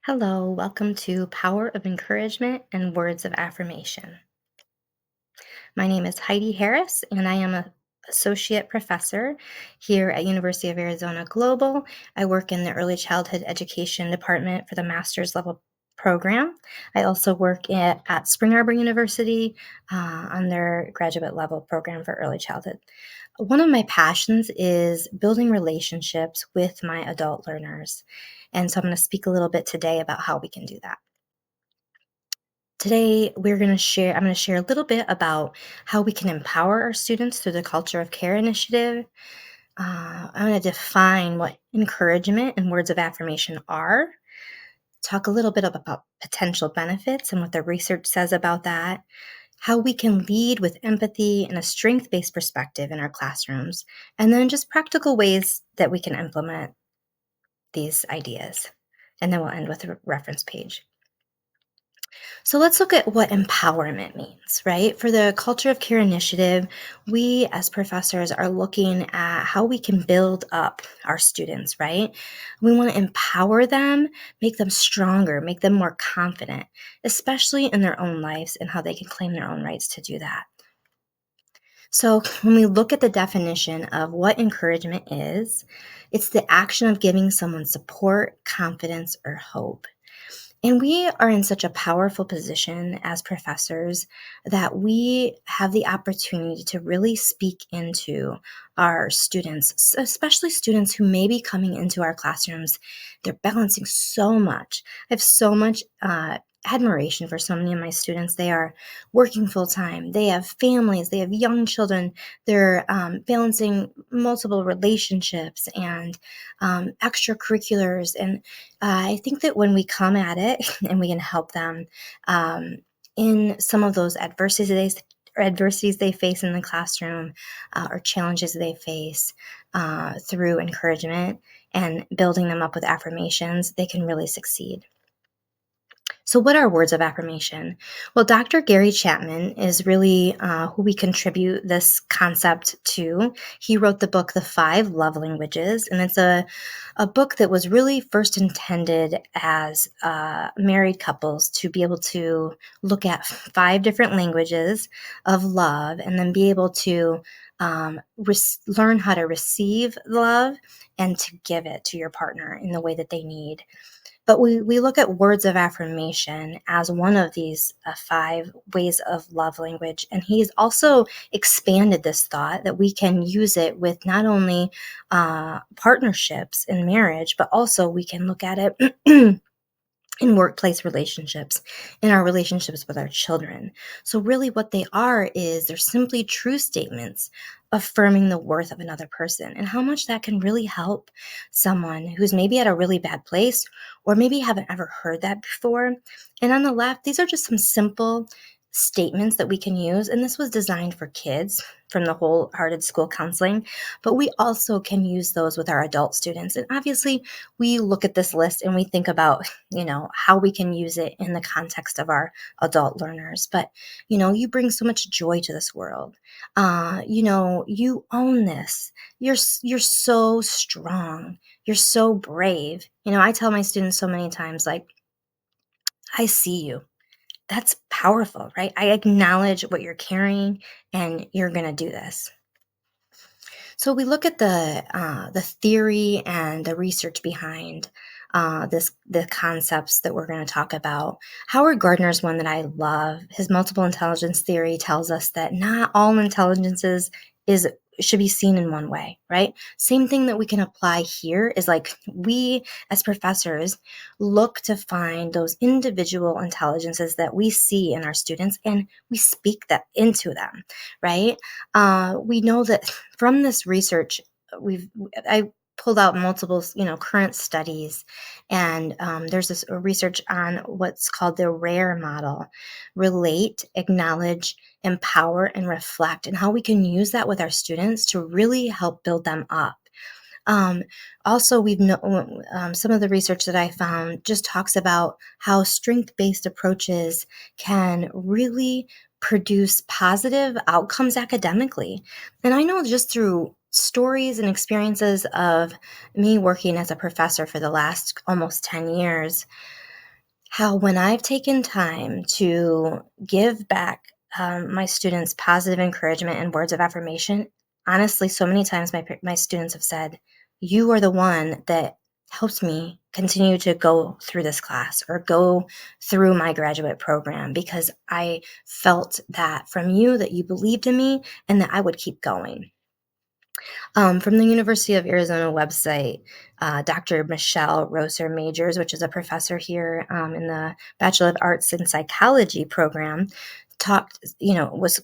Hello, welcome to Power of Encouragement and Words of Affirmation. My name is Heidi Harris, and I am an associate professor here at University of Arizona Global. I work in the early childhood education department for the master's level program. I also work at Spring Arbor University on their graduate level program for early childhood. One of my passions is building relationships with my adult learners. And so I'm going to speak a little bit today about how we can do that. Today, I'm going to share a little bit about how we can empower our students through the Culture of Care initiative. I'm going to define what encouragement and words of affirmation are, talk a little bit about potential benefits and what the research says about that, how we can lead with empathy and a strength based perspective in our classrooms, and then just practical ways that we can implement these ideas. And then we'll end with a reference page. So let's look at what empowerment means, right? For the Culture of Care initiative, we as professors are looking at how we can build up our students, right? We want to empower them, make them stronger, make them more confident, especially in their own lives and how they can claim their own rights to do that. So, when we look at the definition of what encouragement is, it's the action of giving someone support, confidence, or hope. And we are in such a powerful position as professors that we have the opportunity to really speak into our students, especially students who may be coming into our classrooms. They're balancing so much. I have so much admiration for so many of my students. They are working full time, they have families, they have young children, they're balancing multiple relationships and extracurriculars. And I think that when we come at it and we can help them in some of those adversities they face in the classroom or challenges they face through encouragement and building them up with affirmations, they can really succeed. So, what are words of affirmation? Well, Dr. Gary Chapman is really who we contribute this concept to. He wrote the book, The Five Love Languages, and it's a book that was really first intended as married couples to be able to look at five different languages of love and then be able to learn how to receive love and to give it to your partner in the way that they need. But we look at words of affirmation as one of these five ways of love language. And he's also expanded this thought that we can use it with not only partnerships in marriage, but also we can look at it in workplace relationships, in our relationships with our children. So, really, what they are is they're simply true statements affirming the worth of another person and how much that can really help someone who's maybe at a really bad place or maybe haven't ever heard that before. And on the left, these are just some simple statements that we can use. And this was designed for kids from the Wholehearted School Counseling, but we also can use those with our adult students. And obviously, we look at this list and we think about how we can use it in the context of our adult learners. But you bring so much joy to this world. You own this. You're so strong. You're so brave. I tell my students so many times, like, I see you. That's powerful, right? I acknowledge what you're carrying, and you're going to do this. So we look at the theory and the research behind the concepts that we're going to talk about. Howard Gardner's one that I love. His multiple intelligence theory tells us that not all intelligences should be seen in one way, right? Same thing that we can apply here is like we as professors look to find those individual intelligences that we see in our students and we speak that into them, right? We know that from this research, I pulled out multiple, current studies, and there's this research on what's called the RARE model: relate, acknowledge, empower, and reflect, and how we can use that with our students to really help build them up. Um, Also, some of the research that I found just talks about how strength-based approaches can really produce positive outcomes academically. And I know just through stories and experiences of me working as a professor for the last almost 10 years, how when I've taken time to give back my students positive encouragement and words of affirmation, honestly, so many times my students have said, "You are the one that helps me continue to go through this class or go through my graduate program because I felt that from you that you believed in me and that I would keep going." From the University of Arizona website, Dr. Michelle Roser Majors, which is a professor here in the Bachelor of Arts in Psychology program, was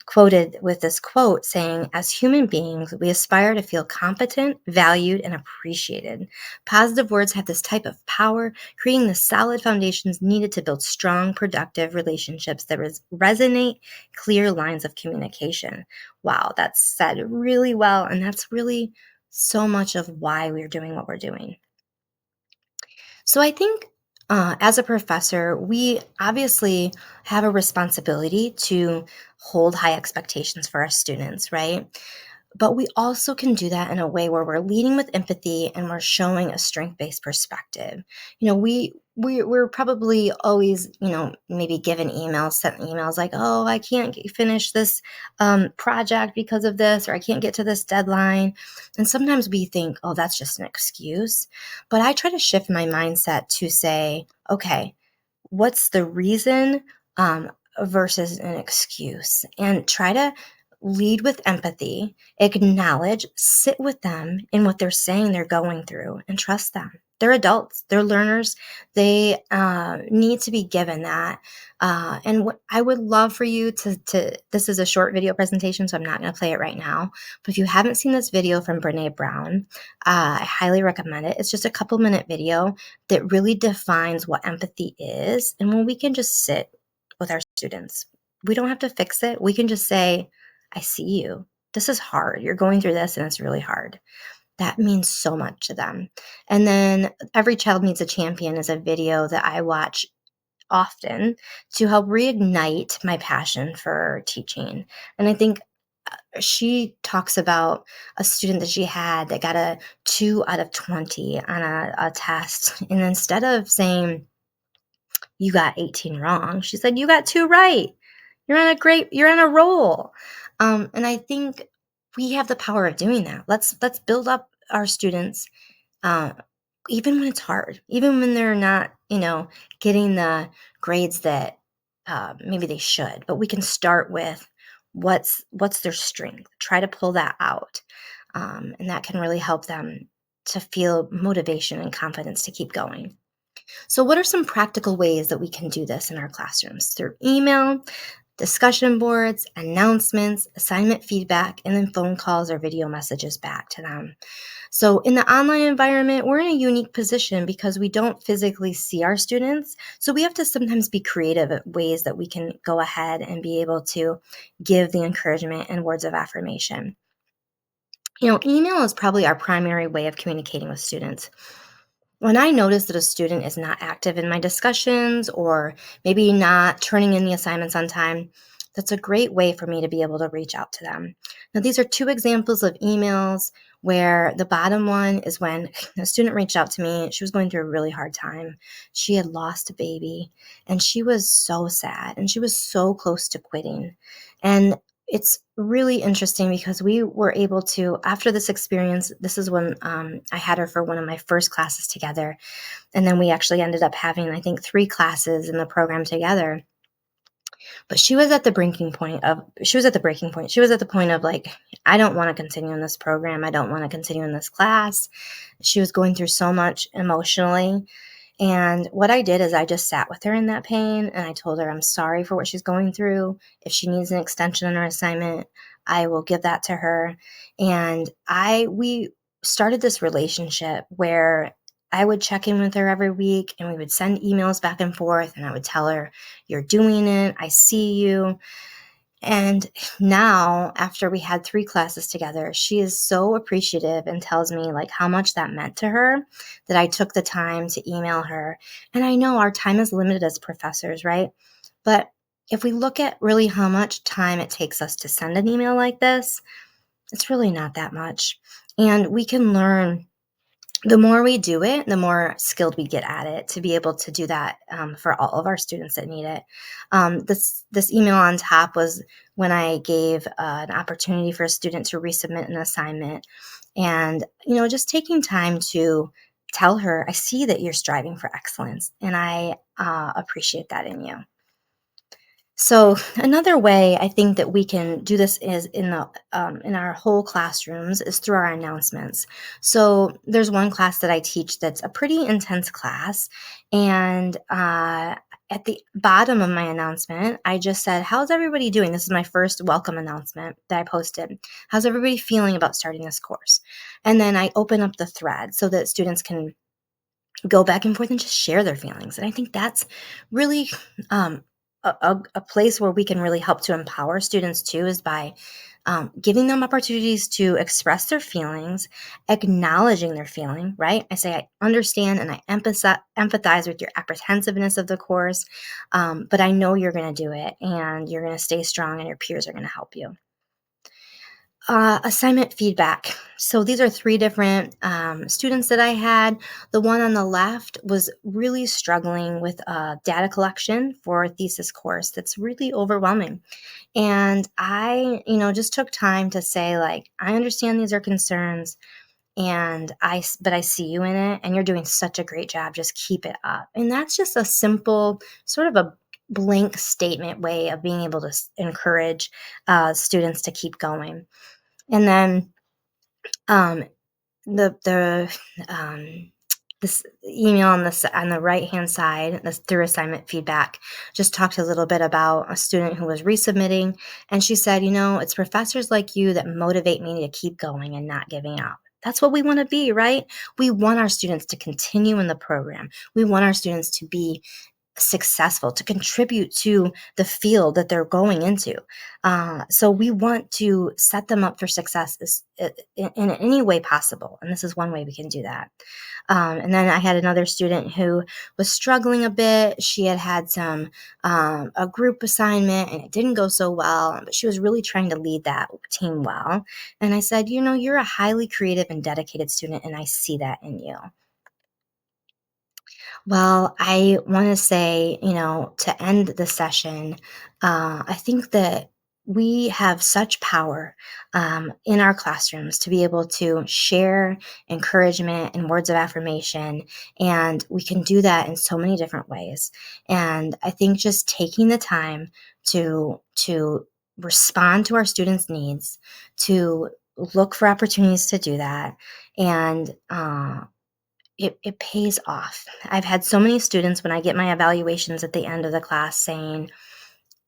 quoted with this quote saying, "As human beings, we aspire to feel competent, valued, and appreciated. Positive words have this type of power, creating the solid foundations needed to build strong, productive relationships that resonate clear lines of communication." Wow, that's said really well, and that's really so much of why we're doing what we're doing. So I think as a professor, we obviously have a responsibility to hold high expectations for our students, right? But we also can do that in a way where we're leading with empathy and we're showing a strength-based perspective. We're probably always, maybe given emails, sent emails like, "Oh, I can't finish this project because of this," or "I can't get to this deadline." And sometimes we think, "Oh, that's just an excuse." But I try to shift my mindset to say, "Okay, what's the reason versus an excuse?" And try to lead with empathy, acknowledge, sit with them in what they're saying they're going through, and trust them. They're adults, they're learners. They need to be given that. And what I would love for you this is a short video presentation, so I'm not going to play it right now. But if you haven't seen this video from Brene Brown, I highly recommend it. It's just a couple minute video that really defines what empathy is. And when we can just sit with our students, we don't have to fix it. We can just say, "I see you. This is hard. You're going through this and it's really hard." That means so much to them. And then Every Child Needs a Champion is a video that I watch often to help reignite my passion for teaching. And I think she talks about a student that she had that got a 2 out of 20 on a test. And instead of saying, "You got 18 wrong," she said, "You got 2 right. You're on a roll." And I think we have the power of doing that. Let's build up our students, uh, even when it's hard, even when they're not, getting the grades that maybe they should. But we can start with what's their strength. Try to pull that out, and that can really help them to feel motivation and confidence to keep going. So, what are some practical ways that we can do this in our classrooms? Through email, discussion boards, announcements, assignment feedback, and then phone calls or video messages back to them. So, in the online environment, we're in a unique position because we don't physically see our students. So, we have to sometimes be creative at ways that we can go ahead and be able to give the encouragement and words of affirmation. Email is probably our primary way of communicating with students. When I notice that a student is not active in my discussions or maybe not turning in the assignments on time, that's a great way for me to be able to reach out to them. Now, these are two examples of emails where the bottom one is when a student reached out to me. She was going through a really hard time. She had lost a baby and she was so sad and she was so close to quitting. And it's really interesting because we were able to, after this experience, this is when I had her for one of my first classes together. And then we actually ended up having, I think, 3 classes in the program together. But she was at the breaking point of, she was at the breaking point. She was at the point of like, "I don't want to continue in this program. I don't want to continue in this class." She was going through so much emotionally. And what I did is I just sat with her in that pain and I told her I'm sorry for what she's going through. If she needs an extension on her assignment, I will give that to her. And we started this relationship where I would check in with her every week and we would send emails back and forth and I would tell her, "You're doing it. I see you." And now, after we had 3 classes together, she is so appreciative and tells me like how much that meant to her that I took the time to email her. And I know our time is limited as professors, right? But if we look at really how much time it takes us to send an email like this, it's really not that much. And we can learn The more we do it, the more skilled we get at it to be able to do that for all of our students that need it. This email on top was when I gave an opportunity for a student to resubmit an assignment, and just taking time to tell her, I see that you're striving for excellence, and I appreciate that in you. So another way I think that we can do this is in our whole classrooms is through our announcements. So there's one class that I teach that's a pretty intense class, and at the bottom of my announcement, I just said, "How's everybody doing?" This is my first welcome announcement that I posted. "How's everybody feeling about starting this course?" And then I open up the thread so that students can go back and forth and just share their feelings. And I think that's really a place where we can really help to empower students too, is by giving them opportunities to express their feelings, acknowledging their feeling, right? I say, I understand and I empathize with your apprehensiveness of the course, but I know you're going to do it and you're going to stay strong and your peers are going to help you. Assignment feedback. So these are three different students that I had. The one on the left was really struggling with data collection for a thesis course that's really overwhelming. And I, just took time to say, like, I understand these are concerns, but I see you in it, and you're doing such a great job. Just keep it up. And that's just a simple, sort of a blank statement way of being able to encourage students to keep going. And then um, the this email on the right hand side, this through assignment feedback, just talked a little bit about a student who was resubmitting, and she said, it's professors like you that motivate me to keep going and not giving up. That's what we want to be, right? We want our students to continue in the program. We want our students to be successful, to contribute to the field that they're going into. So we want to set them up for success in any way possible. And this is one way we can do that. And then I had another student who was struggling a bit. She had some a group assignment and it didn't go so well, but she was really trying to lead that team well. And I said, you're a highly creative and dedicated student, and I see that in you. Well, I want to say, to end the session, I think that we have such power in our classrooms to be able to share encouragement and words of affirmation. And we can do that in so many different ways. And I think just taking the time to respond to our students' needs, to look for opportunities to do that, and it pays off. I've had so many students when I get my evaluations at the end of the class saying,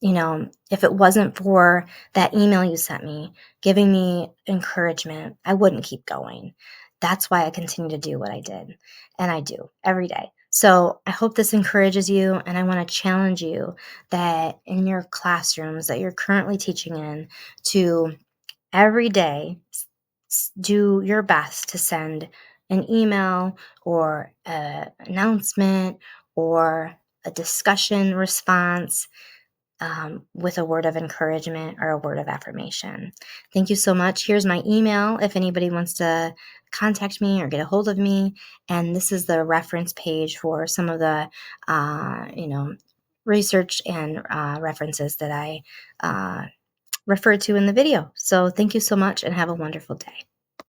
if it wasn't for that email you sent me giving me encouragement, I wouldn't keep going. That's why I continue to do what I did. And I do every day. So I hope this encourages you. And I want to challenge you that in your classrooms that you're currently teaching in, to every day do your best to send an email or an announcement or a discussion response with a word of encouragement or a word of affirmation. Thank you so much. Here's my email if anybody wants to contact me or get a hold of me. And this is the reference page for some of the, research and references that I referred to in the video. So thank you so much and have a wonderful day.